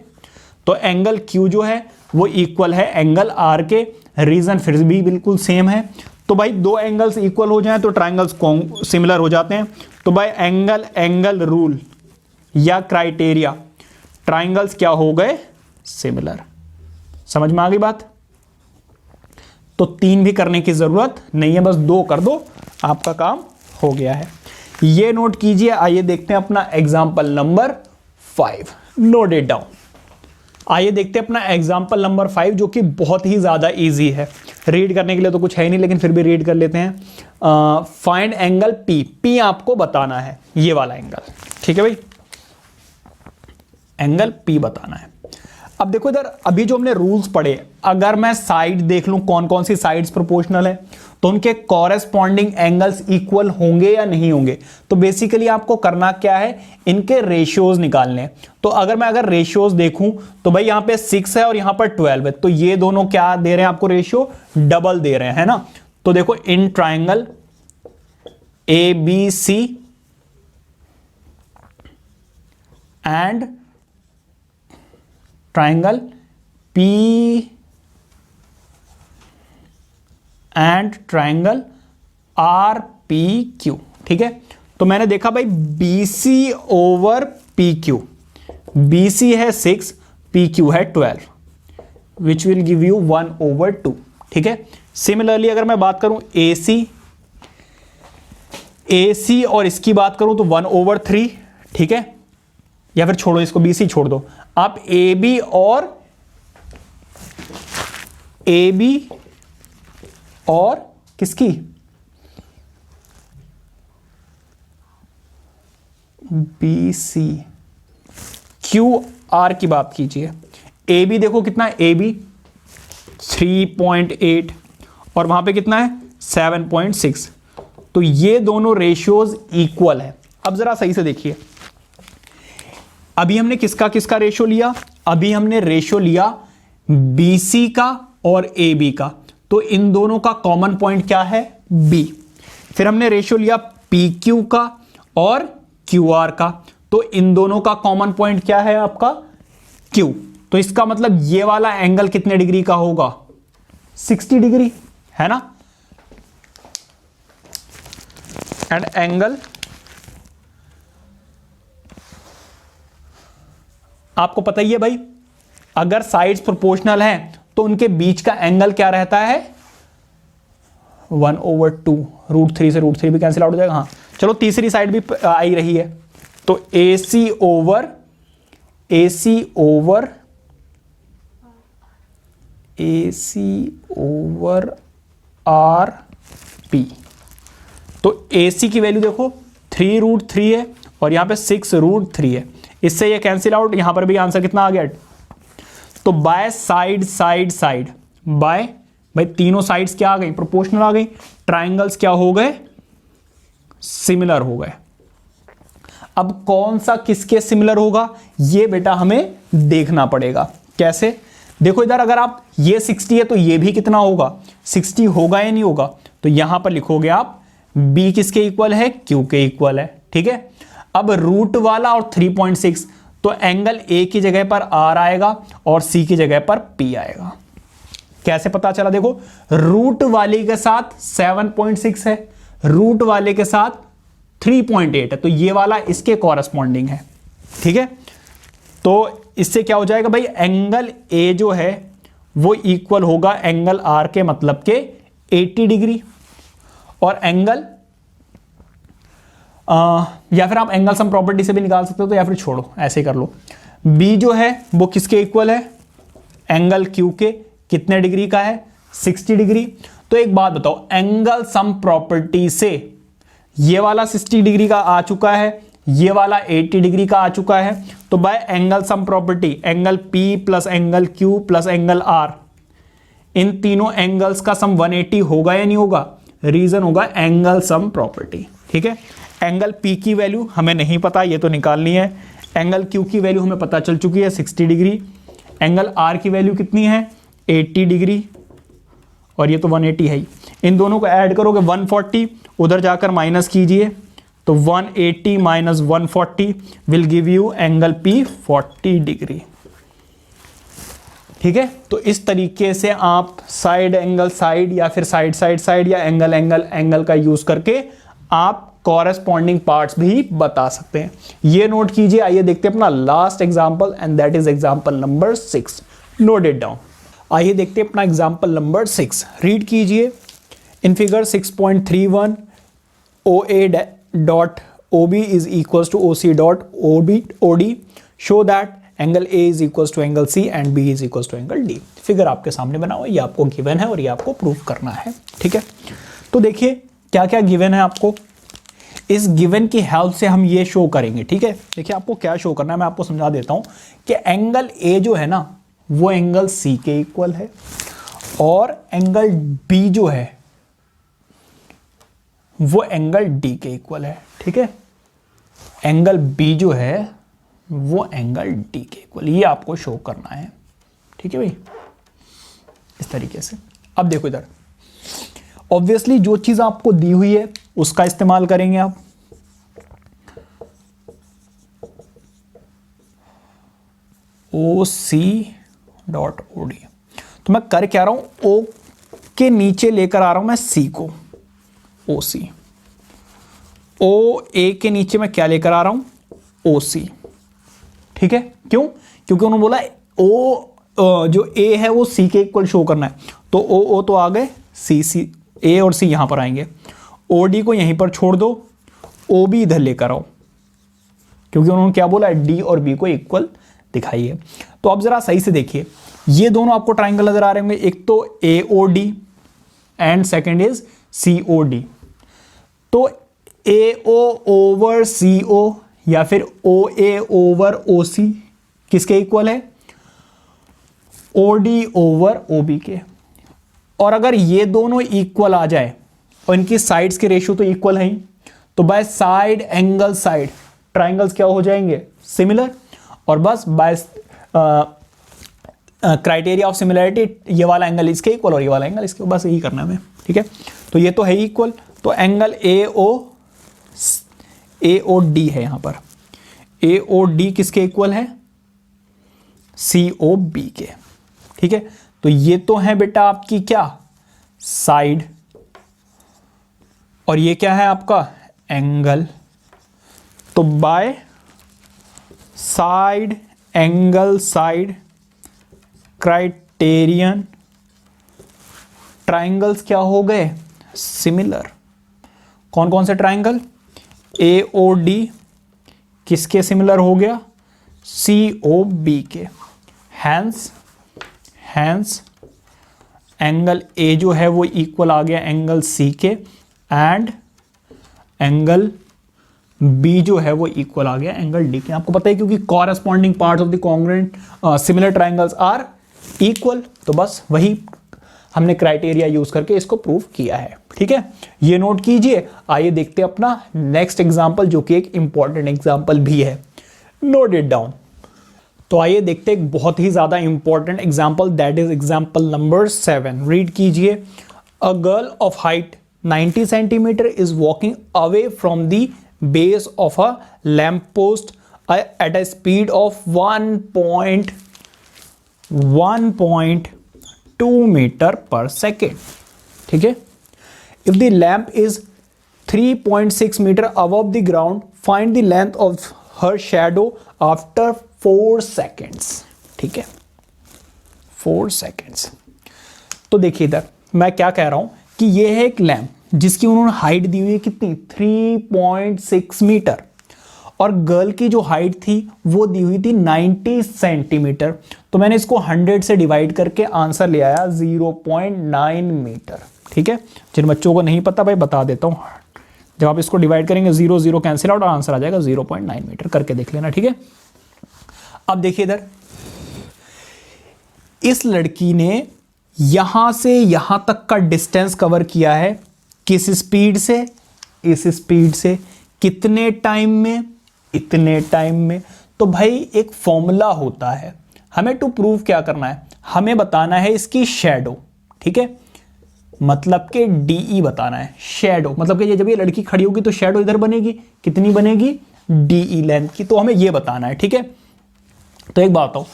तो एंगल Q जो है वो इक्वल है एंगल R के, रीजन फिर भी बिल्कुल सेम है। तो भाई 2 एंगल्स इक्वल हो जाएं तो ट्राइंगल्स सिमिलर हो जाते हैं। तो भाई एंगल एंगल रूल या क्राइटेरिया, ट्राइंगल्स क्या हो गए, सिमिलर। समझ में आ गई बात? तो 3 भी करने की जरूरत नहीं है, बस 2 कर दो, आपका काम हो गया है। ये नोट कीजिए। आइए देखते हैं अपना example number 5, note it down. आइए देखते हैं अपना एग्जाम्पल नंबर 5 जो कि बहुत ही ज्यादा इजी है। रीड करने के लिए तो कुछ है ही नहीं, लेकिन फिर भी रीड कर लेते हैं। फाइंड एंगल P आपको बताना है, ये वाला एंगल। ठीक है भाई, एंगल P बताना है। अब देखो इधर अभी जो हमने रूल्स पढ़े, अगर मैं साइड देख लूं कौन कौन सी साइड्स प्रोपोर्शनल है, तो उनके कॉरेस्पॉन्डिंग एंगल्स इक्वल होंगे या नहीं होंगे। तो बेसिकली आपको करना क्या है, इनके रेशियोज निकालने। तो अगर रेशियोज देखूं तो भाई यहां पे 6 है और यहां पर 12 है, तो ये दोनों क्या दे रहे हैं आपको, रेशियो डबल दे रहे हैं, है ना। तो देखो in triangle ABC and triangle P and triangle RPQ। ठीक है, तो मैंने देखा भाई BC ओवर PQ, BC है 6, PQ है 12, विच विल गिव यू 1/2। ठीक है, सिमिलरली अगर मैं बात करूं AC और इसकी बात करूं तो 1/3। ठीक है, या फिर छोड़ो इसको, BC छोड़ दो, आप AB और किसकी, BC QR की बात कीजिए। AB देखो कितना है, AB 3.8 और वहां पे कितना है 7.6। तो ये दोनों रेशियोज इक्वल है। अब जरा सही से देखिए, अभी हमने किसका किसका रेशियो लिया, अभी हमने रेशियो लिया BC का और AB का। तो इन दोनों का कॉमन पॉइंट क्या है, B। फिर हमने रेशियो लिया PQ का और QR का, तो इन दोनों का कॉमन पॉइंट क्या है आपका, Q। तो इसका मतलब ये वाला एंगल कितने डिग्री का होगा, 60 डिग्री, है ना। एंड एंगल आपको पता ही है भाई, अगर साइड्स प्रोपोर्शनल हैं तो उनके बीच का एंगल क्या रहता है 1/2। √3 से √3 भी कैंसिल आउट हो जाएगा। हाँ चलो तीसरी साइड भी आई रही है, तो AC ओवर RP। तो AC की वैल्यू देखो 3√3 है और यहां पे 6√3 है, इससे ये कैंसिल आउट, यहां पर भी आंसर कितना आ गया, तो बाय साइड बाय, भाई तीनों साइड्स क्या आ गई, प्रोपोर्शनल आ गई, ट्राइंगल्स क्या हो गए, सिमिलर हो गए। अब कौन सा किसके सिमिलर होगा ये बेटा हमें देखना पड़ेगा। कैसे, देखो इधर अगर आप ये 60 है तो ये भी कितना होगा 60 होगा या नहीं होगा, तो यहां पर लिखोगे आप B किसके इक्वल है, Q के इक्वल है। ठीक है, अब रूट वाला और 3.6, तो एंगल A की जगह पर R आएगा और C की जगह पर P आएगा। कैसे पता चला, देखो रूट वाले के साथ 7.6 है, रूट वाले के साथ 3.8 है, तो ये वाला इसके कॉरस्पॉन्डिंग है। ठीक है, तो इससे क्या हो जाएगा भाई, एंगल A जो है वो इक्वल होगा एंगल R के, मतलब के 80 डिग्री, और एंगल या फिर आप एंगल सम प्रॉपर्टी से भी निकाल सकते हो, तो या फिर छोड़ो ऐसे कर लो। B जो है वो किसके इक्वल है, एंगल Q के, कितने डिग्री का है 60 डिग्री। तो एक बात बताओ, एंगल सम प्रॉपर्टी से ये वाला 60 डिग्री का आ चुका है, ये वाला 80 डिग्री का आ चुका है, तो bye angle sum property angle P plus angle Q plus angle R, इन तीनों एंगल्स का सम 180 होगा या नहीं होगा, रीजन होगा एंगल सम प्रॉपर्टी। ठीक है, एंगल P की वैल्यू हमें नहीं पता, ये तो निकालनी है। एंगल Q की वैल्यू हमें पता चल चुकी है 60 डिग्री, एंगल R की वैल्यू कितनी है 80 डिग्री, और ये तो 180 है ही। इन दोनों को ऐड करोगे 140, उधर जाकर माइनस कीजिए, तो 180 minus 140 will give you angle P 40 degree. ठीक है, तो इस तरीके से आप साइड एंगल साइड या फिर साइड साइड साइड या एंगल एंगल एंगल का यूज करके आप कॉरेस्पॉन्डिंग पार्ट्स भी बता सकते हैं। ये नोट कीजिए। आइए देखते हैं अपना last example, and that is example number 6। Note it down. आइए देखते हैं अपना एग्जांपल नंबर 6। रीड कीजिए। In figure 6.31 OA dot OB is equals to OC dot OD show that angle A is equals to angle C and B is equals to angle D। Figure आपके सामने बना हुआ है, ये आपको given है और ये आपको प्रूफ करना है। ठीक है, तो देखिए क्या क्या गिवन है आपको, इस गिवन की हेल्प से हम ये शो करेंगे। ठीक है, देखिए आपको क्या शो करना है, मैं आपको समझा देता हूं कि एंगल A जो है ना वो एंगल C के इक्वल है, और एंगल B जो है वो एंगल D के इक्वल है। ठीक है, एंगल B जो है वो एंगल D के इक्वल, ये आपको शो करना है। ठीक है भाई, इस तरीके से। अब देखो इधर, ऑब्वियसली जो चीज आपको दी हुई है उसका इस्तेमाल करेंगे आप। OC डॉट OD, तो मैं कर क्या रहा हूं, O के नीचे लेकर आ रहा हूं मैं C को, OC। OA के नीचे मैं क्या लेकर आ रहा हूं, OC। ठीक है, क्यों, क्योंकि उन्होंने बोला O जो A है वो C के इक्वल शो करना है, तो O तो आ गए, C A और C यहां पर आएंगे, OD को यहीं पर छोड़ दो, OB इधर लेकर आओ, क्योंकि उन्होंने क्या बोला D और B को इक्वल दिखाइए। तो अब जरा सही से देखिए, ये दोनों आपको ट्राइंगल नजर आ रहे होंगे, एक तो AOD and second is COD। तो AO ओवर CO या फिर OA ओवर OC किसके इक्वल है, OD ओवर OB के। और अगर ये दोनों इक्वल आ जाए और इनकी साइड्स के रेशियो तो इक्वल है ही, तो by side angle side triangles क्या हो जाएंगे, सिमिलर। और बस बाय क्राइटेरिया ऑफ सिमिलरिटी ये वाला एंगल इसके इक्वल और ये वाला एंगल इसके, बस यही करना है हमें। ठीक है, तो ये तो है इक्वल, तो एंगल AOD है यहां पर, AOD किसके इक्वल है, COB के। ठीक है, तो ये तो है बेटा आपकी क्या, साइड, और ये क्या है आपका एंगल। तो by side angle side criterion triangles क्या हो गए, सिमिलर। कौन कौन से ट्राइंगल, ए ओ डी किसके सिमिलर हो गया, सी ओ बी के। हैंस एंगल ए जो है वो इक्वल आ गया एंगल सी के, एंड एंगल बी जो है वो इक्वल आ गया एंगल डी के। आपको पता है क्योंकि corresponding parts of the congruent similar triangles are equal, तो बस वही हमने क्राइटेरिया यूज करके इसको प्रूव किया है। ठीक है, ये नोट कीजिए। आइए देखते हैं अपना नेक्स्ट एग्जांपल, जो कि एक इंपॉर्टेंट एग्जांपल भी है। Note it down. तो आइए देखते हैं एक बहुत ही ज्यादा important example, that is example number 7। Read कीजिए। A girl of height 90 centimetre is walking away from the base of a lamp post at a speed of 1.2 metre per second. ठीक है, if the lamp is 3.6 metre above the ground, find the length of her shadow after 4 seconds. ठीक है, 4 seconds. तो देखिए इधर मैं क्या कह रहा हूं कि ये है एक लैम्प जिसकी उन्होंने हाइट दी हुई है कितनी, 3.6 मीटर, और गर्ल की जो हाइट थी वो दी हुई थी 90 सेंटीमीटर। तो मैंने इसको 100 से डिवाइड करके आंसर ले आया 0.9 मीटर। ठीक है, जिन बच्चों को नहीं पता भाई बता देता हूं, जब आप इसको डिवाइड करेंगे 0 0 कैंसिल आउट और आंसर आ जाएगा 0.9 मीटर। करके देख लेना। ठीक है, अब देखिए इधर इस लड़की ने यहां से यहां तक का डिस्टेंस कवर किया है, किस स्पीड से, इस स्पीड से, कितने टाइम में, इतने टाइम में। तो भाई एक फॉर्मूला होता है, हमें टू प्रूव क्या करना है, हमें बताना है इसकी शैडो। ठीक है, मतलब कि डीई बताना है। शैडो मतलब कि जब ये लड़की खड़ी होगी तो शैडो इधर बनेगी, कितनी बनेगी, डीई लेंथ की। तो हमें ये बताना है। ठीक है, तो एक बात बताओ,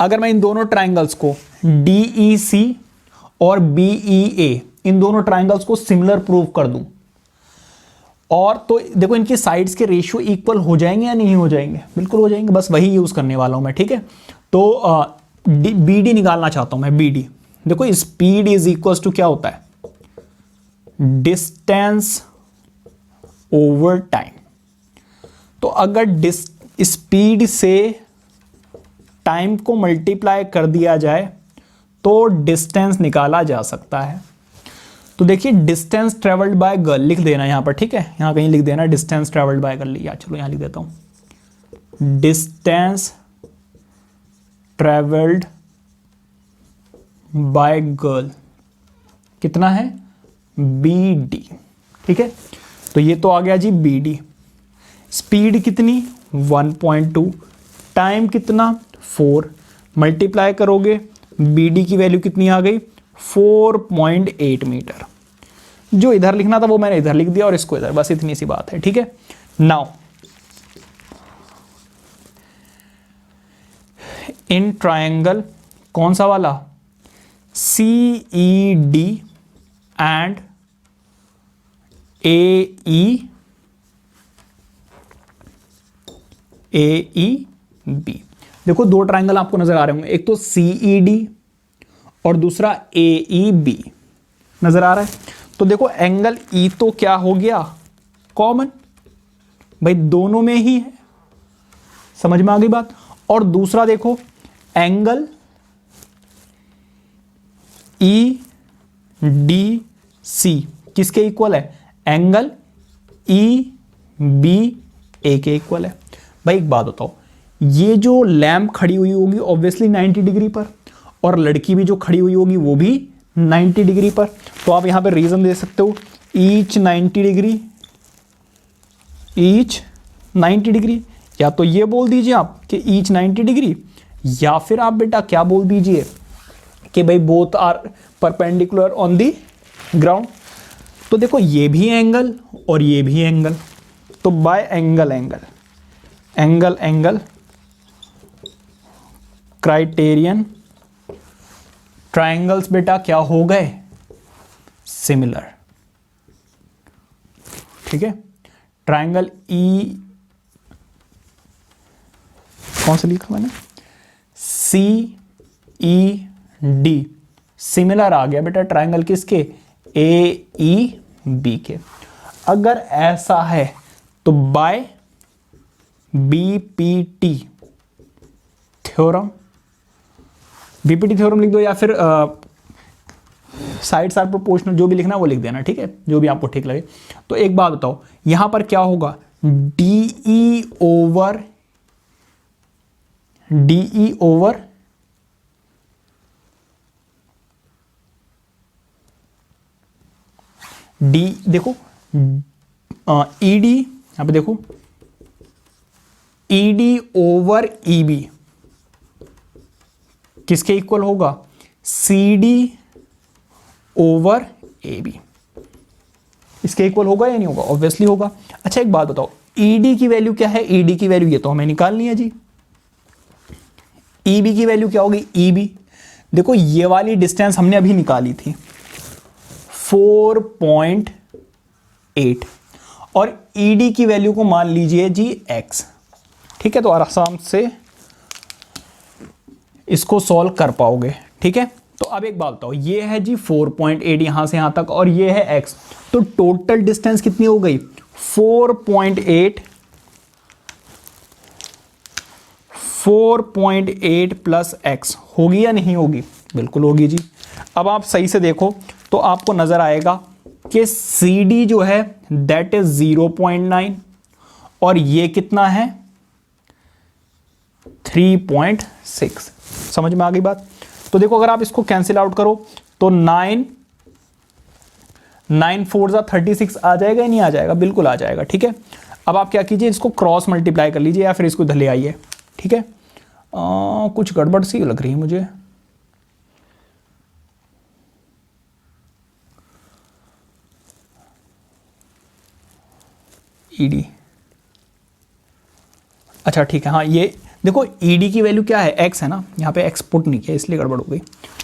अगर मैं इन दोनों ट्राइंगल्स को डीईसी और बीईए, इन दोनों ट्राइंगल्स को सिमिलर प्रूव कर दूं, और तो देखो इनकी साइड्स के रेशियो इक्वल हो जाएंगे या नहीं हो जाएंगे, बिल्कुल हो जाएंगे। बस वही यूज करने वाला हूं मैं। ठीक है, तो बीडी निकालना चाहता हूं मैं। बीडी देखो, स्पीड इज इक्वल टू क्या होता है, डिस्टेंस ओवर टाइम। तो अगर स्पीड से टाइम को मल्टीप्लाई कर दिया जाए तो डिस्टेंस निकाला जा सकता है। तो देखिए डिस्टेंस ट्रेवल्ड बाय गर्ल लिख देना यहां पर। ठीक है, यहां कहीं लिख देना डिस्टेंस ट्रेवल्ड बाय गर्ल, या चलो यहां लिख देता हूं, डिस्टेंस ट्रेवल्ड बाय गर्ल कितना है, BD। ठीक है, तो ये तो आ गया जी BD। स्पीड कितनी 1.2, टाइम कितना 4, मल्टीप्लाई करोगे BD की वैल्यू कितनी आ गई 4.8 मीटर। जो इधर लिखना था वो मैंने इधर लिख दिया और इसको इधर, बस इतनी सी बात है। ठीक है, नाउ इन ट्रायंगल कौन सा वाला, CED एंड AEB। देखो दो ट्रायंगल आपको नजर आ रहे होंगे, एक तो CED और दूसरा AEB नजर आ रहा है। तो देखो एंगल E तो क्या हो गया कॉमन, भाई दोनों में ही है, समझ में आ गई बात। और दूसरा देखो एंगल EDC किसके इक्वल है, एंगल EBA के इक्वल है। भाई एक बात बताओ, ये जो लैंप खड़ी हुई होगी ऑब्वियसली 90 डिग्री पर, और लड़की भी जो खड़ी हुई होगी वो भी 90 डिग्री पर। तो आप यहां पे रीजन दे सकते हो, ईच 90 डिग्री, ईच 90 डिग्री, या तो ये बोल दीजिए आप कि ईच 90 डिग्री, या फिर आप बेटा क्या बोल दीजिए कि भाई both are perpendicular on the ground. तो देखो ये भी एंगल और ये भी एंगल, तो bye angle angle angle angle criterion triangles बेटा क्या हो गए, सिमिलर। ठीक है, ट्रायंगल ई कौन सा लिखा मैंने, CED ई डी सिमिलर आ गया बेटा ट्राइंगल किसके, ए ई बी के। अगर ऐसा है तो by BPT theorem, BPT theorem लिख दो या फिर साइड्स आर प्रोपोर्शनल, जो भी लिखना वो लिख देना, ठीक है, जो भी आपको ठीक लगे। तो एक बात बताओ यहां पर क्या होगा, डीई ओवर डी, देखो ईडी, यहां पे देखो ईडी ओवर ईबी किसके इक्वल होगा, सीडी ओवर ए बी, इसके इक्वल होगा या नहीं होगा, ऑब्वियसली होगा। अच्छा एक बात बताओ, ईडी की वैल्यू क्या है, ईडी की वैल्यू ये तो हमें निकालनी है जी, ईबी की वैल्यू क्या होगी, ईबी, देखो ये वाली डिस्टेंस हमने अभी निकाली थी 4.8 और ईडी की वैल्यू को मान लीजिए जी x, ठीक है, तो आराम से इसको सॉल्व कर पाओगे, ठीक है। तो अब एक बात बताओ, ये है जी 4.8 यहां से यहां तक और ये है x, तो टोटल डिस्टेंस कितनी हो गई 4.8 प्लस x, होगी या नहीं होगी, बिल्कुल होगी जी। अब आप सही से देखो तो आपको नजर आएगा कि CD जो है दैट इज 0.9 और ये कितना है 3.6, समझ में आ गई बात। तो देखो अगर आप इसको कैंसिल आउट करो तो 9 4 36 आ जाएगा या नहीं आ जाएगा, बिल्कुल आ जाएगा, ठीक है। अब आप क्या कीजिए, इसको क्रॉस मल्टीप्लाई कर लीजिए या फिर इसको इधर ले आइए, ठीक है। कुछ गड़बड़ सी लग रही है मुझे, ईडी, अच्छा ठीक है, हाँ ये देखो ईडी की वैल्यू क्या है, x है ना, यहाँ पे x पुट नहीं किया इसलिए गड़बड़ हो गई,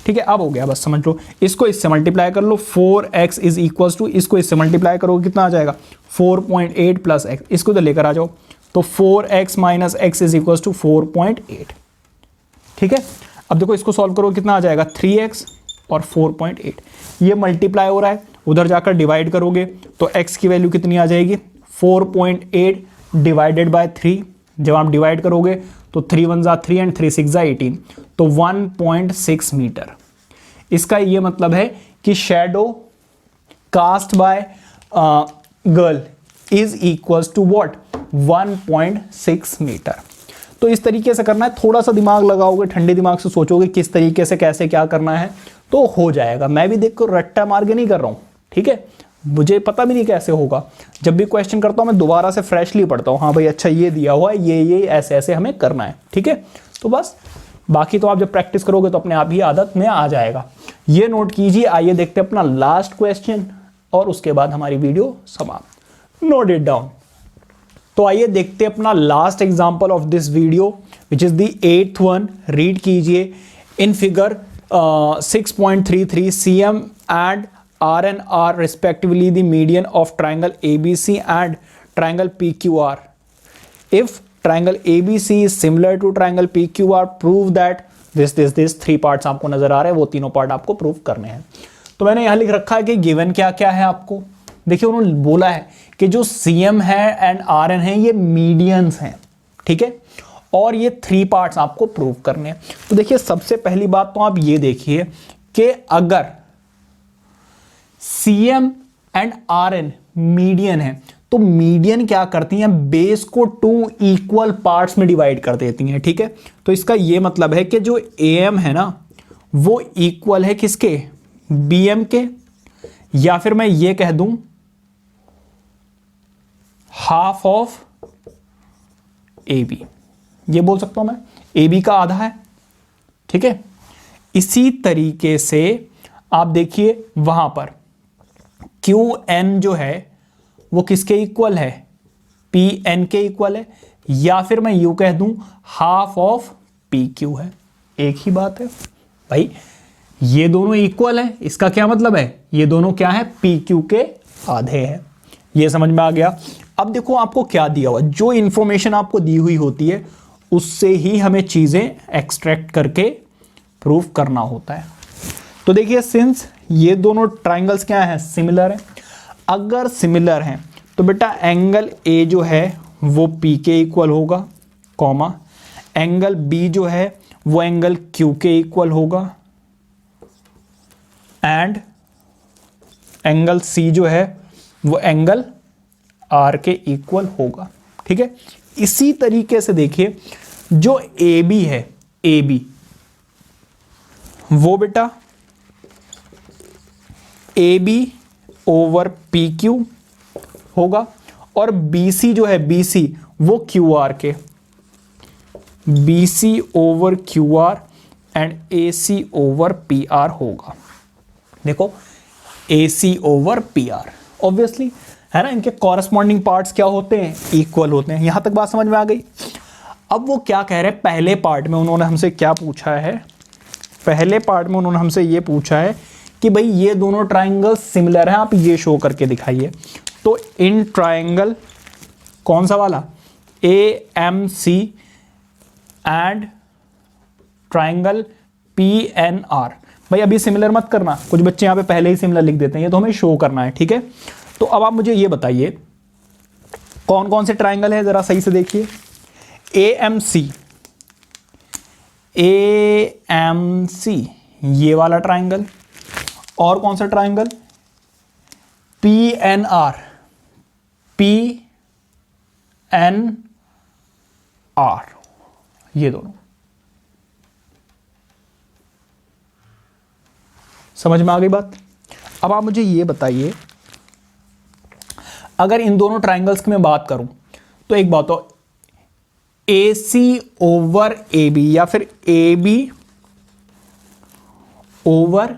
ठीक है। अब हो गया, बस समझ लो, इसको इससे मल्टीप्लाई कर लो, 4x इज इक्वल्स टू, इसको इससे मल्टीप्लाई करोगे कितना आ जाएगा 4.8 प्लस x, इसको तो लेकर आ जाओ, तो 4x minus x is equals to 4.8, ठीक है। अब देखो इसको सॉल्व करो कितना आ जाएगा 3x और 4.8, ये मल्टीप्लाई हो रहा है, उधर जाकर डिवाइड करोगे तो x की वैल्यू कितनी आ जाएगी 4.8 डिवाइडेड बाय 3, जब आप डिवाइड करोगे तो 3 1 जा 3 एंड 3 6 जा 18, तो 1.6 मीटर। इसका ये मतलब है कि shadow cast by girl is equals to what 1.6 metre. तो इस तरीके से करना है, थोड़ा सा दिमाग लगाओगे, ठंडे दिमाग से सोचोगे किस तरीके से कैसे क्या करना है तो हो जाएगा। मैं भी देखो रट्टा मार के नहीं कर रहा हूं, ठीक है, मुझे पता भी नहीं कैसे होगा, जब भी क्वेश्चन करता हूं मैं दोबारा से फ्रेशली पढ़ता हूं, हाँ भाई अच्छा ये दिया हुआ है, ये ऐसे ऐसे हमें करना है, ठीक है। तो बस बाकी तो आप जब प्रैक्टिस करोगे तो अपने आप ही आदत में आ जाएगा। ये नोट कीजिए। आइए देखते हैं अपना लास्ट क्वेश्चन और उसके बाद हमारी वीडियो समाप्त। Note it down. तो आइए देखते हैं अपना last example of this video which is the 8th one. Read कीजिए। In figure 6.33 CM and RN are respectively the median of triangle ABC and triangle PQR. If triangle ABC is similar to triangle PQR, prove that this 3 parts आपको नजर आ रहे हैं, वो तीनों part आपको prove करने हैं। तो मैंने यहां लिख रखा है कि गिवन क्या क्या है आपको। देखिए उन्होंने बोला है कि जो CM है एंड RN है ये मीडियंस हैं, ठीक है, और ये 3 पार्ट्स आपको प्रूव करने हैं। तो देखिए सबसे पहली बात तो आप ये देखिए कि अगर CM एंड RN मीडियन है तो मीडियन क्या करती हैं, बेस को 2 इक्वल पार्ट्स में डिवाइड कर देती हैं, ठीक है। तो इसका ये मतलब है कि जो AM है ना वो इक्वल है किसके, BM के, या फिर मैं ये कह दूं हाफ ऑफ AB, ये बोल सकता हूं मैं, AB का आधा है, ठीक है। इसी तरीके से आप देखिए वहां पर QN जो है वो किसके इक्वल है, PN के इक्वल है, या फिर मैं यूं कह दूं हाफ ऑफ PQ है। एक ही बात है भाई, ये दोनों इक्वल है, इसका क्या मतलब है, ये दोनों क्या है, PQ के आधे हैं। ये समझ में आ गया। अब देखो आपको क्या दिया हुआ, जो इंफॉर्मेशन आपको दी हुई होती है उससे ही हमें चीजें एक्सट्रैक्ट करके प्रूफ करना होता है। तो देखिए सिंस ये दोनों ट्राइंगल्स क्या हैं, सिमिलर हैं, अगर सिमिलर हैं तो बेटा एंगल ए जो है वो पी के इक्वल होगा, कॉमा एंगल बी जो है वो एंगल क्यू के इक्वल होगा, एंड एंगल सी जो है वो एंगल आर के इक्वल होगा। ठीक है, इसी तरीके से देखिए जो ए बी है, ए बी वो बेटा A B over P Q होगा, और बी सी जो है बी सी वो क्यू आर के, B C over Q R and A C over P R होगा। देखो A C over P R obviously है ना, इनके कॉरस्पॉन्डिंग पार्ट्स क्या होते हैं, इक्वल होते हैं। यहां तक बात समझ में आ गई। अब वो क्या कह रहे हैं, पहले पार्ट में उन्होंने हमसे क्या पूछा है, पहले पार्ट में उन्होंने हमसे ये पूछा है कि भाई ये दोनों ट्राइंगल सिमिलर हैं, आप ये शो करके दिखाइए। तो इन ट्राइंगल कौन सा वाला, A M C and triangle P N R. भाई अभी सिमिलर मत करना, कुछ बच्चे यहाँ पे पहले ही सिमिलर लिख देते हैं, ये तो हमें शो करना है। ठीक है, तो अब आप मुझे ये बताइए कौन कौन से ट्राइंगल है, जरा सही से देखिए। ए एम सी, ए एम सी ये वाला ट्राइंगल, और कौन सा triangle, P N R, P N R, ये दोनों। समझ में आ गई बात। अब आप मुझे ये बताइए, अगर इन दोनों ट्राइंगल्स की मैं बात करूं तो एक बात हो, ए सी ओवर ए बी या फिर A B over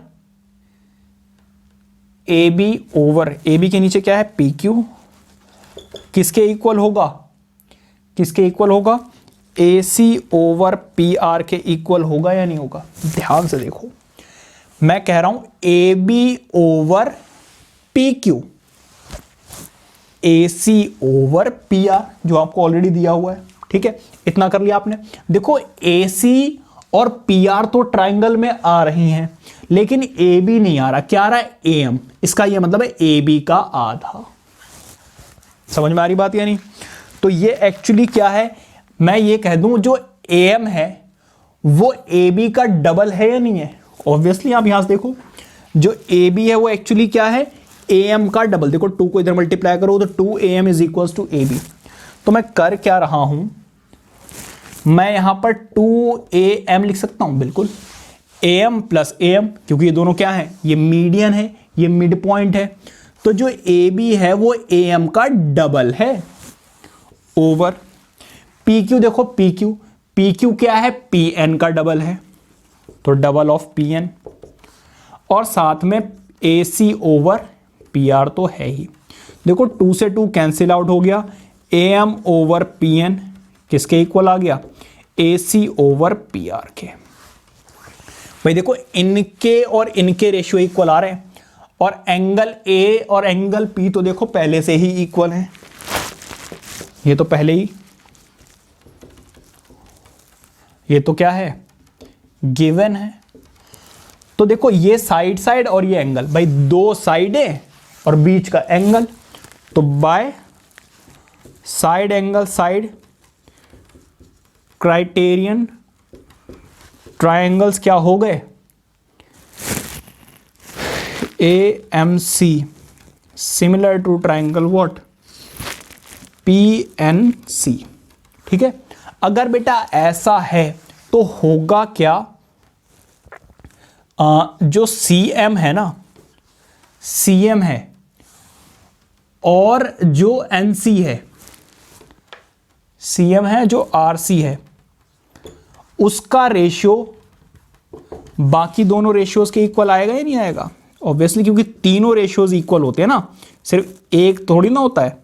A B over A B के नीचे क्या है, पी क्यू, किसके इक्वल होगा, किसके इक्वल होगा, ए सी ओवर पी आर के इक्वल होगा या नहीं होगा। ध्यान से देखो, मैं कह रहा हूं A B over P Q, A C over P R जो आपको ऑलरेडी दिया हुआ है। ठीक है, इतना कर लिया आपने। देखो ए सी और पी आर तो ट्राइंगल में आ रही हैं, लेकिन ए बी नहीं आ रहा, क्या आ रहा है, ए एम। इसका यह मतलब है ए बी का आधा। समझ में आ रही बात या नहीं। तो ये एक्चुअली क्या है, मैं ये कह दूं जो ए एम है वो ए बी का डबल है या नहीं है। ऑब्वियसली आप यहां से देखो, जो ए बी है वो एक्चुअली क्या है, ए एम का डबल। देखो 2 को इधर मल्टीप्लाई करो तो 2 A M is equal to A B. तो मैं कर क्या रहा हूं, मैं यहां पर 2 ए एम लिख सकता हूं, बिल्कुल A M plus A M, क्योंकि ये दोनों क्या है, ये मीडियन है, ये मिड पॉइंट है। तो जो ए बी है वो ए एम का डबल है, ओवर पी क्यू। देखो पी क्यू क्या है, पी एन का डबल है, तो डबल ऑफ पी एन, और साथ में ए सी ओवर पी आर तो है ही। देखो 2 से 2 कैंसिल आउट हो गया, A M over P N किसके इक्वल आ गया, A C over P R के। भाई देखो इनके और इनके रेशियो इक्वल आ रहे हैं, और एंगल ए और एंगल पी तो देखो पहले से ही इक्वल हैं, ये तो पहले ही, ये तो क्या है, गिवन है। तो देखो ये साइड साइड और ये एंगल, भाई 2 साइडें और बीच का एंगल, तो by side angle side criterion triangles क्या हो गए, A M C similar to triangle what, P N C. ठीक है, अगर बेटा ऐसा है तो होगा क्या, जो सी एम है ना, सी एम है, और जो एन सी है, सी एम है, जो आर सी है, उसका रेशियो बाकी दोनों रेशियोज के इक्वल आएगा या नहीं आएगा। ऑब्वियसली, क्योंकि तीनों रेशियोज इक्वल होते हैं ना, सिर्फ एक थोड़ी ना होता है।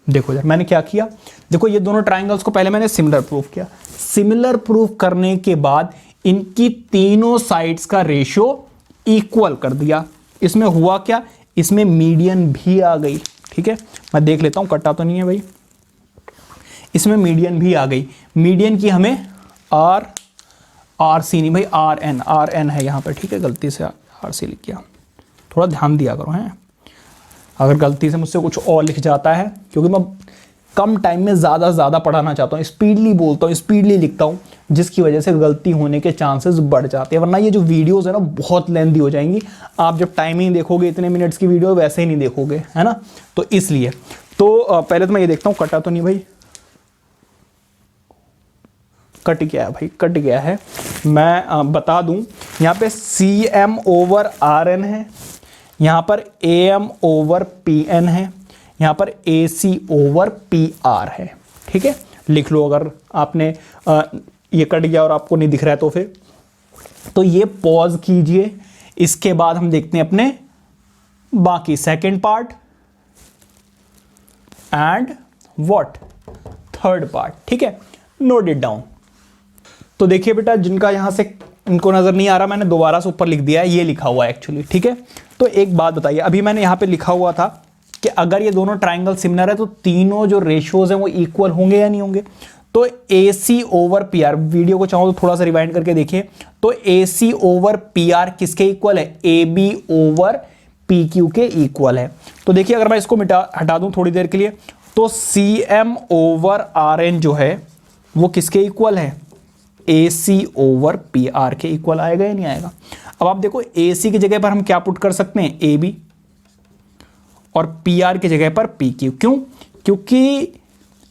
देखो यार मैंने क्या किया, देखो ये दोनों ट्राइंगल्स को पहले मैंने सिमिलर प्रूफ किया, सिमिलर प्रूफ करने के बाद इनकी तीनों साइड्स का रेशियो इक्वल कर दिया। इसमें हुआ क्या, इसमें मीडियन भी आ गई। ठीक है, मैं देख लेता हूं कटा तो नहीं है भाई। इसमें मीडियन भी आ गई। मीडियन की हमें आर सी नहीं भाई, आर एन है यहाँ पे, ठीक है, गलती से आर सी लिख गया, थोड़ा ध्यान दिया करो हैं, अगर गलती से मुझसे कुछ और लिख जाता है, क्योंकि मैं कम टाइम में ज़्यादा से ज़्यादा पढ़ाना चाहता हूँ, स्पीडली बोलता हूँ, स्पीडली लिखता हूँ, जिसकी वजह से गलती होने के चांसेस बढ़ जाते हैं, वरना ये जो वीडियोस है ना बहुत लेंथी हो जाएंगी। आप जब टाइमिंग देखोगे इतने मिनट्स की वीडियो वैसे ही नहीं देखोगे, है ना, तो इसलिए। तो पहले तो मैं ये देखता हूँ कटा तो नहीं भाई, कट गया है भाई, कट गया है। मैं बता दूं, यहाँ पे CM ओवर RN है, यहाँ पर AM ओवर PN है, यहाँ पर AC ओवर PR है, ठीक है, लिख लो अगर आपने ये कट गया और आपको नहीं दिख रहा है तो फिर। तो ये पॉज कीजिए, इसके बाद हम देखते हैं अपने बाकी second part and what third part, ठीक है, नोट इट डाउन। तो देखिए बेटा, जिनका यहां से इनको नजर नहीं आ रहा, मैंने दोबारा से ऊपर लिख दिया है, ये लिखा हुआ है एक्चुअली, ठीक है। तो एक बात बताइए, अभी मैंने यहां पे लिखा हुआ था कि अगर ये दोनों ट्राइंगल सिमिलर है तो तीनों जो रेशियोज हैं वो इक्वल होंगे या नहीं होंगे। तो AC ओवर PR, वीडियो को चाहो तो थोड़ा सा रिवाइंड करके देखिए, तो AC ओवर PR किसके इक्वल है, AB ओवर PQ के इक्वल है। तो देखिए अगर मैं इसको हटा दूं थोड़ी देर के लिए, तो CM ओवर RN जो है वो किसके इक्वल है, AC ओवर PR के इक्वल आएगा या नहीं आएगा। अब आप देखो AC की जगह पर हम क्या पुट कर सकते हैं, AB, और PR की जगह पर PQ। क्यों, क्योंकि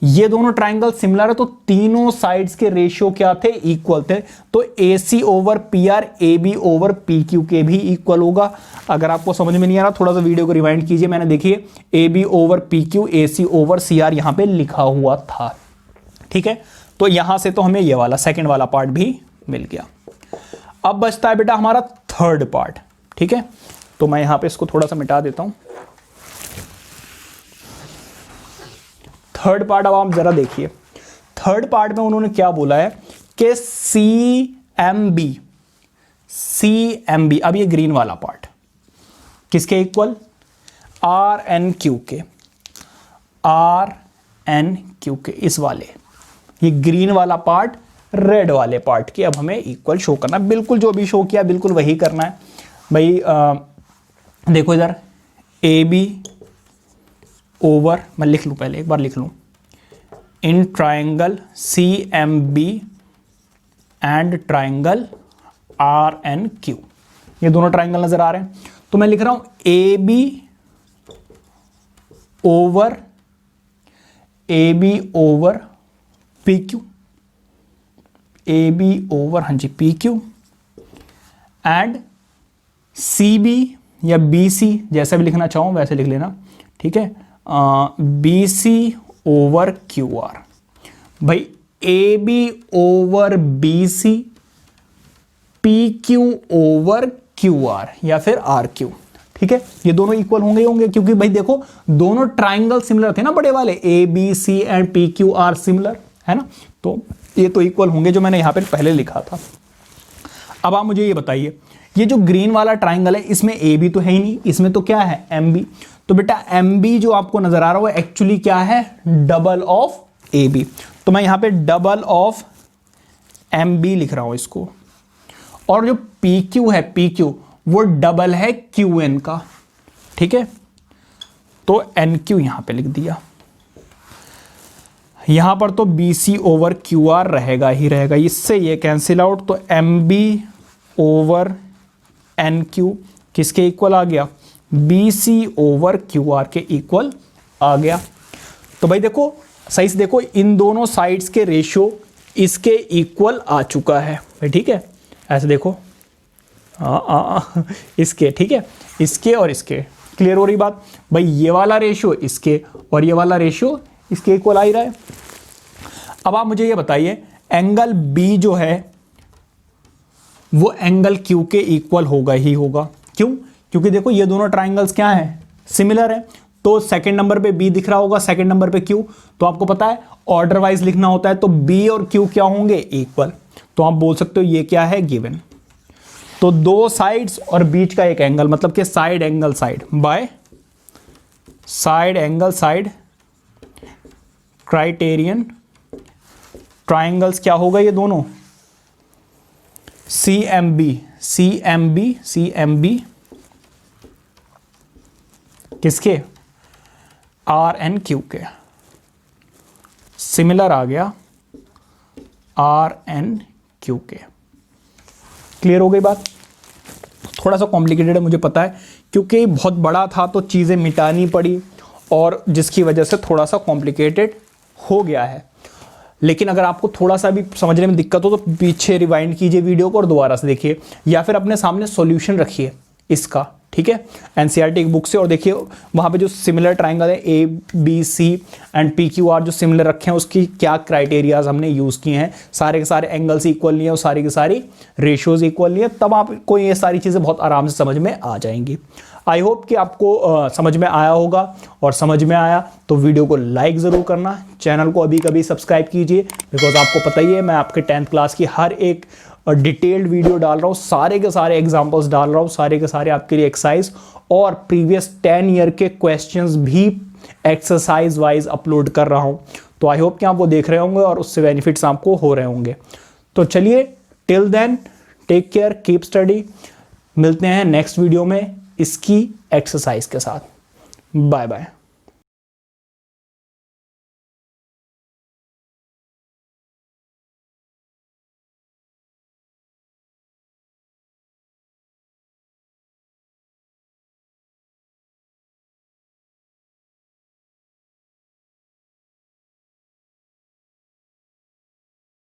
ये दोनों ट्राइंगल सिमिलर है तो तीनों साइड्स के रेशियो क्या थे, इक्वल थे। तो AC over PR AB over PQ के भी इक्वल होगा। अगर आपको समझ में नहीं आ रहा थोड़ा सा वीडियो को रिवाइंड कीजिए, मैंने देखिए AB over PQ AC over CR यहां पे लिखा हुआ था, ठीक है। तो यहां से तो हमें ये वाला सेकंड वाला पार्ट भी मिल गया। अब बचता है बेटा हमारा थर्ड पार्ट, ठीक है। तो मैं यहां पे इसको थोड़ा सा मिटा देता हूं। थर्ड पार्ट अब आप जरा देखिए, थर्ड पार्ट में उन्होंने क्या बोला है कि CMB, अब ये ग्रीन वाला पार्ट किसके इक्वल, RNQ के, RNQ के, इस वाले, ये ग्रीन वाला पार्ट रेड वाले पार्ट की अब हमें इक्वल शो करना है। बिल्कुल जो भी शो किया बिल्कुल वही करना है भाई। देखो इधर AB ओवर, मैं लिख लूं पहले, एक बार लिख लूं, in triangle CMB and triangle RNQ, ये दोनों ट्राइंगल नजर आ रहे हैं। तो मैं लिख रहा हूं AB over PQ, AB over, हाँ जी, PQ, एंड CB या BC, जैसा भी लिखना चाहूं वैसे लिख लेना, ठीक है, BC ओवर QR। भाई AB over BC, PQ over QR या फिर RQ, ठीक है, ये दोनों इक्वल होंगे क्योंकि भाई देखो दोनों ट्राइंगल सिमिलर थे ना, बड़े वाले ABC एंड PQR सिमिलर है ना, तो ये तो इक्वल होंगे जो मैंने यहां पे पहले लिखा था। अब आप मुझे ये बताइए, ये जो ग्रीन वाला ट्राइंगल है इसमें AB तो है ही नहीं, इसमें तो क्या है MB। तो बेटा MB जो आपको नजर आ रहा है एक्चुअली क्या है, डबल ऑफ AB। तो मैं यहां पे डबल ऑफ MB लिख रहा हूं इसको, और जो PQ है, PQ वो डबल है QN का, ठीक है। तो NQ यहां पे लिख दिया, यहां पर तो BC ओवर QR रहेगा ही रहेगा, इससे ये कैंसिल आउट। तो MB ओवर NQ किसके इक्वल आ गया, BC ओवर QR के इक्वल आ गया। तो भाई देखो सही से देखो, इन दोनों साइड्स के रेशियो इसके इक्वल आ चुका है भाई, ठीक है, ऐसे देखो इसके, ठीक है, इसके और इसके, क्लियर हो रही बात भाई, ये वाला रेशियो इसके और ये वाला रेशियो इसके इक्वल आ ही रहा है। अब आप मुझे ये बताइए, एंगल B जो है वो एंगल Q के इक्वल होगा ही होगा, क्यों, क्योंकि देखो ये दोनों ट्राइंगल्स क्या हैं, सिमिलर है। तो सेकंड नंबर पे B दिख रहा होगा, सेकंड नंबर पे Q, तो आपको पता है ऑर्डर वाइज लिखना होता है, तो B और Q क्या होंगे, इक्वल। तो आप बोल सकते हो ये क्या है, गिवन। तो दो साइड्स और बीच का एक एंगल, मतलब कि side angle side by side angle side criterion triangles क्या होगा ये दोनों, CMB किसके, RNQ के, सिमिलर आ गया RNQ के। क्लियर हो गई बात। थोड़ा सा कॉम्प्लिकेटेड है मुझे पता है, क्योंकि बहुत बड़ा था तो चीज़ें मिटानी पड़ी और जिसकी वजह से थोड़ा सा कॉम्प्लिकेटेड हो गया है। लेकिन अगर आपको थोड़ा सा भी समझने में दिक्कत हो तो पीछे रिवाइंड कीजिए वीडियो को और दोबारा से देखिए, या फिर अपने सामने सॉल्यूशन रखिए इसका, ठीक है, एनसीईआरटी की बुक से, और देखिए वहाँ पे जो सिमिलर ट्राइंगल है ABC एंड PQR जो सिमिलर रखे हैं उसकी क्या क्राइटेरियाज हमने यूज़ किए हैं, सारे के सारे एंगल्स इक्वल नहीं है और सारी की सारी रेशियोज इक्वल नहीं है, तब आपको ये सारी चीज़ें बहुत आराम से समझ में आ जाएंगी। आई होप कि आपको समझ में आया होगा, और समझ में आया तो वीडियो को लाइक ज़रूर करना, चैनल को अभी कभी सब्सक्राइब कीजिए, बिकॉज आपको पता ही है मैं आपके 10th क्लास की हर एक डिटेल्ड वीडियो डाल रहा हूँ, सारे के सारे एग्जांपल्स डाल रहा हूँ, सारे के सारे आपके लिए एक्सरसाइज और प्रीवियस 10 ईयर के क्वेश्चंस भी एक्सरसाइज वाइज अपलोड कर रहा हूँ। तो आई होप कि आप वो देख रहे होंगे और उससे बेनिफिट्स आपको हो रहे होंगे। तो चलिए, till then take care, keep study, मिलते हैं नेक्स्ट वीडियो में इसकी एक्सरसाइज के साथ। Bye bye.